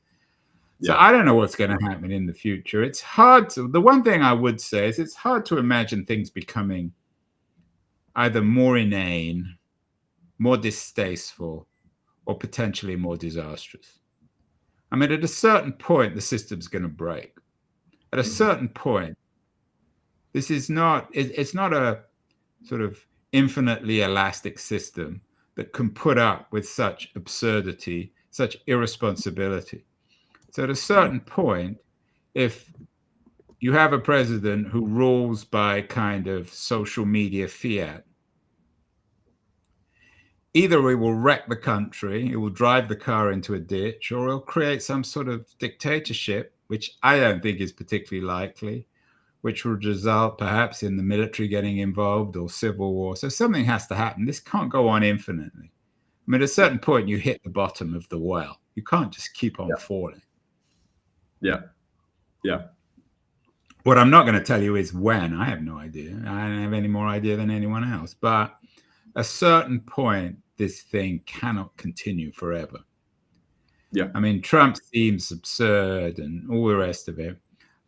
Speaker 1: So I don't know what's going to happen in the future. It's hard to, the one thing I would say is it's hard to imagine things becoming either more inane, more distasteful, or potentially more disastrous. I mean, at a certain point, the system's going to break. At a certain point, this is not, it's not a sort of infinitely elastic system that can put up with such absurdity, such irresponsibility. So at a certain point, if you have a president who rules by kind of social media fiat, either he will wreck the country, he will drive the car into a ditch, or he'll create some sort of dictatorship, which I don't think is particularly likely, which would result perhaps in the military getting involved or civil war. So something has to happen. This can't go on infinitely. I mean, at a certain point, you hit the bottom of the well. You can't just keep on falling.
Speaker 2: Yeah. Yeah.
Speaker 1: What I'm not going to tell you is when. I have no idea. I don't have any more idea than anyone else. But at a certain point, this thing cannot continue forever.
Speaker 2: Yeah.
Speaker 1: I mean, Trump seems absurd and all the rest of it.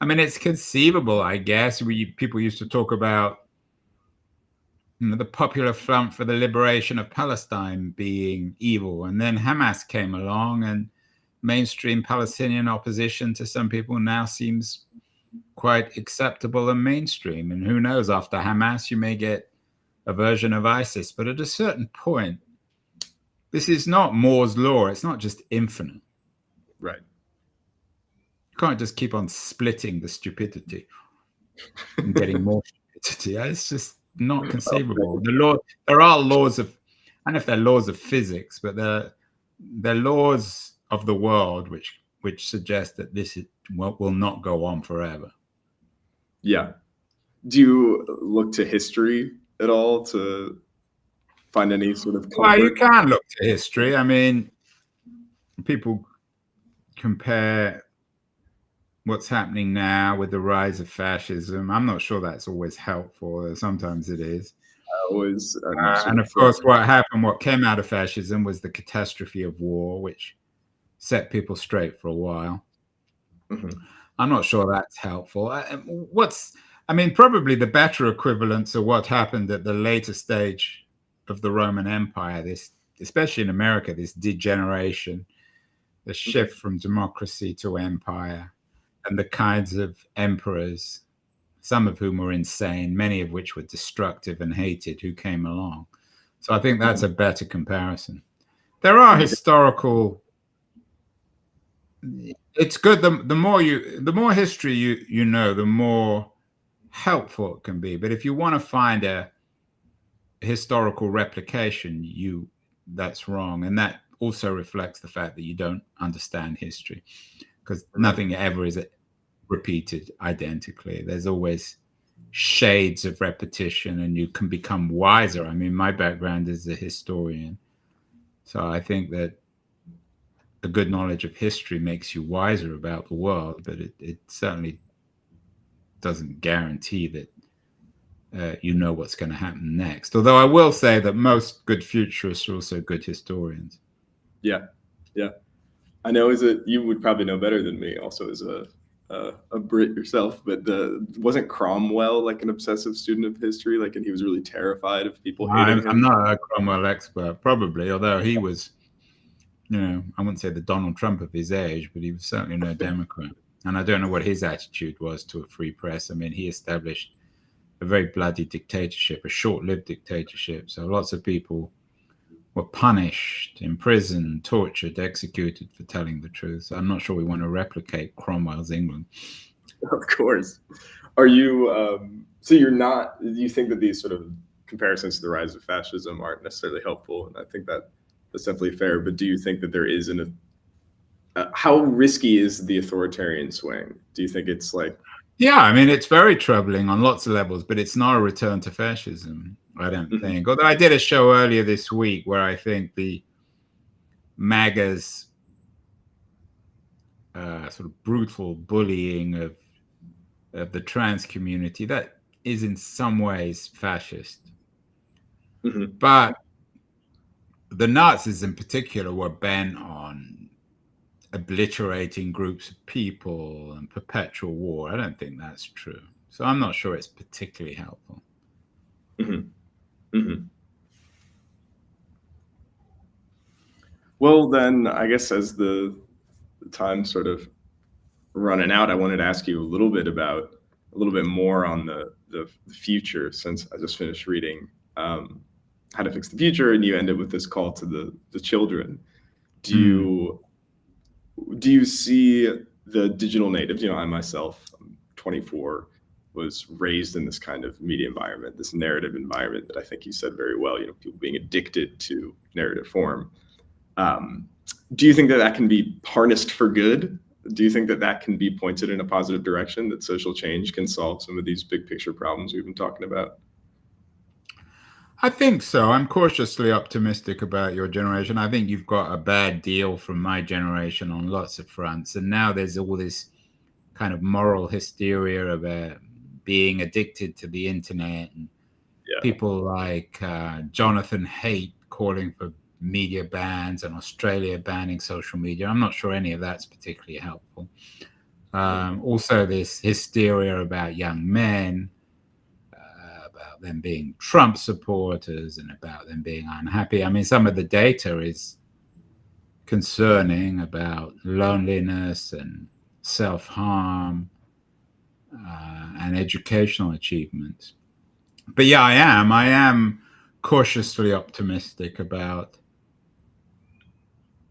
Speaker 1: I mean, it's conceivable, I guess. People used to talk about the Popular Front for the Liberation of Palestine being evil, and then Hamas came along, and mainstream Palestinian opposition to some people now seems quite acceptable and mainstream. And who knows, after Hamas, you may get a version of ISIS. But at a certain point, this is not Moore's law. It's not just infinite.
Speaker 2: Right.
Speaker 1: You can't just keep on splitting the stupidity and getting more stupidity. It's just not conceivable. There are laws of, I don't know if they're laws of physics, but they're laws of the world which suggest that this will not go on forever.
Speaker 2: Yeah. Do you look to history at all to find any sort of comfort?
Speaker 1: Well, you can look to history. I mean, people compare what's happening now with the rise of fascism. I'm not sure that's always helpful. Sometimes it is. And of course, what came out of fascism was the catastrophe of war, which set people straight for a while.
Speaker 2: Mm-hmm.
Speaker 1: I'm not sure that's helpful. Probably the better equivalents of what happened at the later stage of the Roman Empire, especially in America, this degeneration, the shift from democracy to empire, and the kinds of emperors, some of whom were insane, many of which were destructive and hated, who came along. So I think that's a better comparison. There are historical. It's good. The more history you know, the more helpful it can be. But if you want to find a historical replication, that's wrong, and that also reflects the fact that you don't understand history, because nothing ever is repeated identically. There's always shades of repetition, and you can become wiser. I mean, my background is a historian, so I think that a good knowledge of history makes you wiser about the world, but it certainly doesn't guarantee that you know what's going to happen next. Although I will say that most good futurists are also good historians.
Speaker 2: Yeah. I know you would probably know better than me, also as a Brit yourself, but wasn't Cromwell like an obsessive student of history? Like, and he was really terrified of people hating him?
Speaker 1: I'm not a Cromwell expert, probably, although he was, I wouldn't say the Donald Trump of his age, but he was certainly no Democrat. And I don't know what his attitude was to a free press. I mean, he established a very bloody dictatorship, a short-lived dictatorship. So lots of people were punished, imprisoned, tortured, executed for telling the truth. So I'm not sure we want to replicate Cromwell's England.
Speaker 2: Of course. Are you, so you're not, do you think that these sort of comparisons to the rise of fascism aren't necessarily helpful? And I think that's definitely fair, but do you think that there is how risky is the authoritarian swing? Do you think it's like?
Speaker 1: Yeah, I mean, it's very troubling on lots of levels, but it's not a return to fascism, I don't think. Although I did a show earlier this week where I think the MAGA's sort of brutal bullying of the trans community, that is in some ways fascist. But the Nazis in particular were bent on obliterating groups of people and perpetual war. I don't think that's true. So I'm not sure it's particularly helpful.
Speaker 2: Well, then I guess as the time sort of running out, I wanted to ask you a little bit more on the future, since I just finished reading How to Fix the Future, and you ended with this call to the children. Do you see the digital natives? I myself, I'm 24, was raised in this kind of media environment, this narrative environment that I think you said very well, people being addicted to narrative form. Do you think that can be harnessed for good? Do you think that can be pointed in a positive direction, that social change can solve some of these big picture problems we've been talking about?
Speaker 1: I think so. I'm cautiously optimistic about your generation. I think you've got a bad deal from my generation on lots of fronts. And now there's all this kind of moral hysteria about being addicted to the internet. And people like Jonathan Haidt calling for media bans and Australia banning social media. I'm not sure any of that's particularly helpful. Also, this hysteria about young men, about them being Trump supporters and about them being unhappy. I mean, some of the data is concerning about loneliness and self-harm and educational achievements. But yeah, I am cautiously optimistic about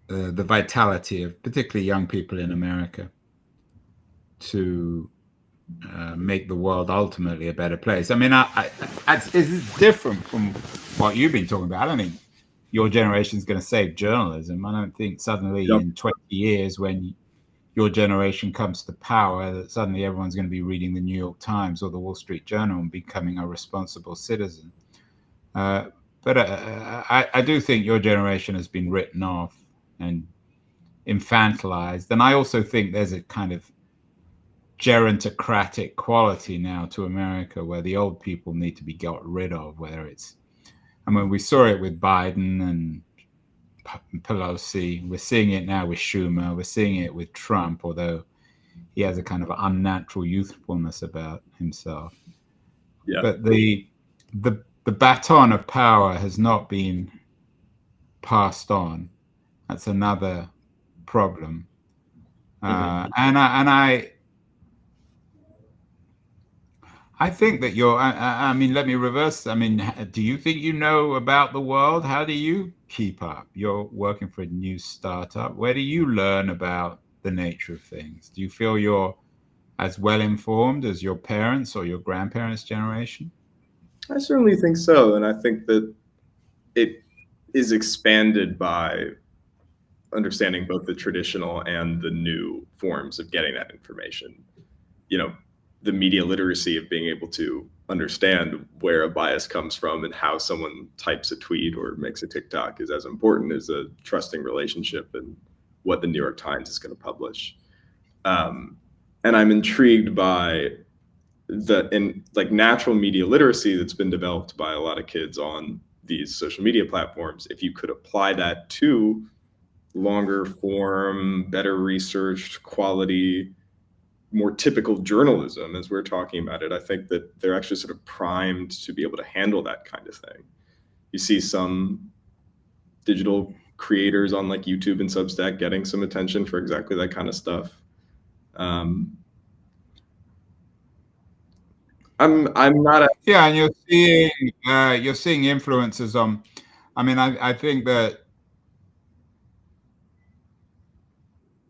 Speaker 1: the vitality of particularly young people in America to make the world ultimately a better place. I mean, it's different from what you've been talking about. I don't think your generation is going to save journalism. I don't think suddenly in 20 years when your generation comes to power that suddenly everyone's going to be reading the New York Times or the Wall Street Journal and becoming a responsible citizen. But I do think your generation has been written off and infantilized. And I also think there's a kind of gerontocratic quality now to America where the old people need to be got rid of, whether it's, I mean, we saw it with Biden and Pelosi. We're seeing it now with Schumer. We're seeing it with Trump, although he has a kind of unnatural youthfulness about himself.
Speaker 2: Yeah.
Speaker 1: But the baton of power has not been passed on. That's another problem. And I think that I mean, let me reverse. I mean, do you think you know about the world? How do you keep up? You're working for a new startup. Where do you learn about the nature of things? Do you feel you're as well informed as your parents or your grandparents' generation?
Speaker 2: I certainly think so. And I think that it is expanded by understanding both the traditional and the new forms of getting that information. You know, the media literacy of being able to understand where a bias comes from and how someone types a tweet or makes a TikTok is as important as a trusting relationship and what the New York Times is going to publish. And I'm intrigued by like natural media literacy that's been developed by a lot of kids on these social media platforms. If you could apply that to longer form, better researched, quality, more typical journalism as we're talking about it, I think that they're actually sort of primed to be able to handle that kind of thing. You see some digital creators on like YouTube and Substack getting some attention for exactly that kind of stuff. I'm not a
Speaker 1: and you're seeing influences on. I mean, I think that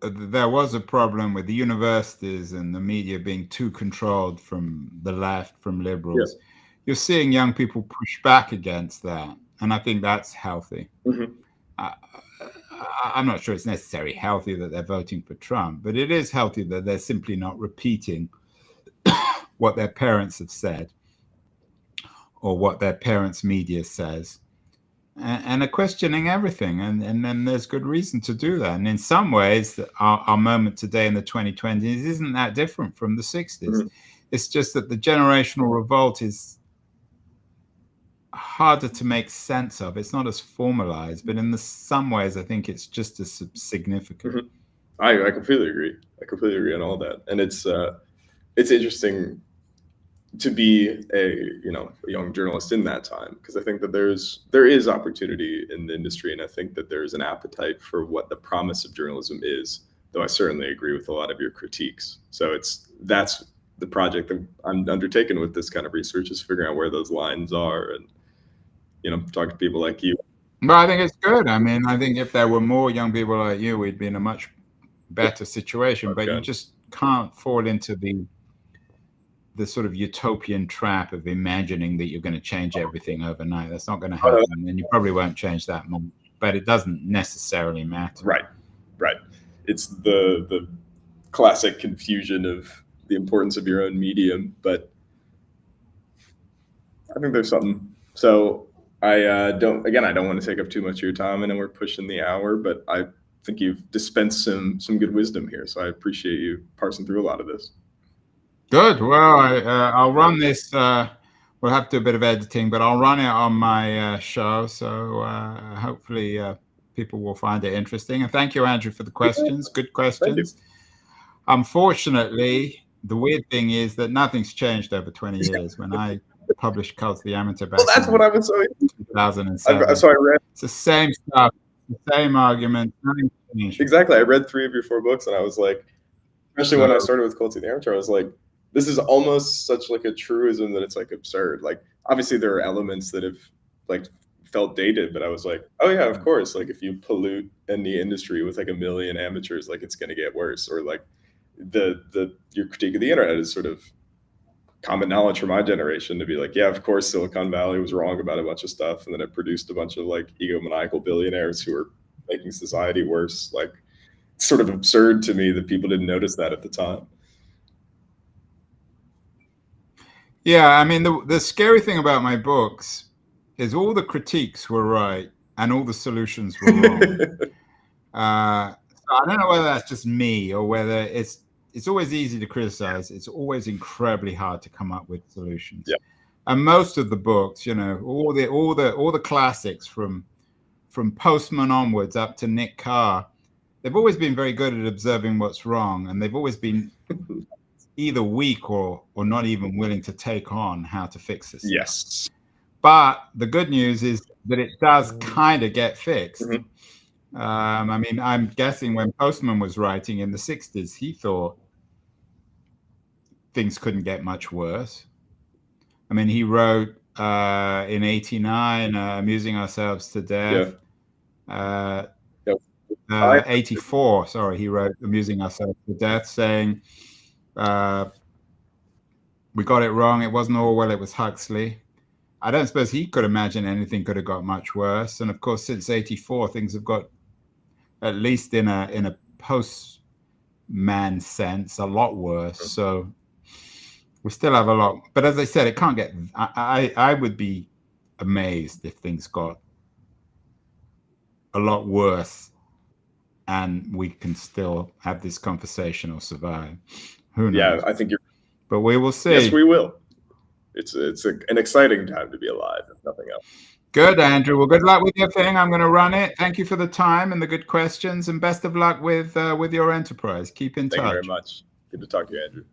Speaker 1: there was a problem with the universities and the media being too controlled from the left, from liberals.
Speaker 2: Yeah.
Speaker 1: You're seeing young people push back against that, and I think that's healthy. I'm not sure it's necessarily healthy that they're voting for Trump, but it is healthy that they're simply not repeating what their parents have said or what their parents' media says, and are questioning everything. And then there's good reason to do that. And in some ways, our moment today in the 2020s isn't that different from the 60s. It's just that the generational revolt is harder to make sense of. It's not as formalized, but in some ways, I think it's just as significant.
Speaker 2: I completely agree. I completely agree on all that. And it's interesting to be a young journalist in that time, because I think that there is opportunity in the industry, and I think that there's an appetite for what the promise of journalism is, though I certainly agree with a lot of your critiques. So that's the project that I'm undertaking with this kind of research, is figuring out where those lines are and talk to people like you.
Speaker 1: Well, I think it's good. I mean, I think if there were more young people like you, we'd be in a much better situation. But you just can't fall into the sort of utopian trap of imagining that you're going to change everything overnight. That's not going to happen, and you probably won't change that much. But it doesn't necessarily matter.
Speaker 2: Right. It's the classic confusion of the importance of your own medium, but I think there's something. So I don't want to take up too much of your time, and then we're pushing the hour, but I think you've dispensed some good wisdom here. So I appreciate you parsing through a lot of this.
Speaker 1: Good. Well, I'll run this we'll have to do a bit of editing, but I'll run it on my show. So hopefully people will find it interesting. And thank you, Andrew, for the questions. Good questions. Unfortunately, the weird thing is that nothing's changed over 20 years. When I published Cult of the Amateur back
Speaker 2: that's what I was so
Speaker 1: 2007.
Speaker 2: So I read.
Speaker 1: It's the same stuff, the same argument.
Speaker 2: Exactly. I read 3 of your 4 books, and I was like, especially when I started with Cult of the Amateur, I was like, this is almost such like a truism that it's like absurd. Like, obviously there are elements that have like felt dated, but I was like, oh yeah, of course. Like, if you pollute in the industry with like 1 million amateurs, like it's going to get worse. Or like your critique of the internet is sort of common knowledge for my generation to be like, yeah, of course Silicon Valley was wrong about a bunch of stuff, and then it produced a bunch of like egomaniacal billionaires who are making society worse. Like, it's sort of absurd to me that people didn't notice that at the time.
Speaker 1: Yeah, I mean, the scary thing about my books is all the critiques were right and all the solutions were wrong. So I don't know whether that's just me or whether it's always easy to criticize. It's always incredibly hard to come up with solutions.
Speaker 2: Yeah.
Speaker 1: And most of the books, you know, all the classics from Postman onwards up to Nick Carr, they've always been very good at observing what's wrong, and they've always been either weak or not even willing to take on how to fix this.
Speaker 2: Yes.
Speaker 1: But the good news is that it does kind of get fixed.
Speaker 2: Mm-hmm.
Speaker 1: I mean, I'm guessing when Postman was writing in the 60s, he thought things couldn't get much worse. I mean, he wrote in 89, Amusing Ourselves to Death.
Speaker 2: Yeah.
Speaker 1: 84, sorry, he wrote Amusing Ourselves to Death, saying, we got it wrong. It wasn't Orwell, it was Huxley. I don't suppose he could imagine anything could have got much worse. And of course, since 84, things have got, at least in a post-man sense, a lot worse. So we still have a lot. But as I said, it can't get, I would be amazed if things got a lot worse and we can still have this conversation or survive. Who knows?
Speaker 2: Yeah, I think you're.
Speaker 1: But we will see.
Speaker 2: Yes, we will. It's an exciting time to be alive, if nothing else.
Speaker 1: Good, Andrew. Well, good luck with your thing. I'm going to run it. Thank you for the time and the good questions, and best of luck with your enterprise. Keep in touch.
Speaker 2: Thank you very much. Good to talk to you, Andrew.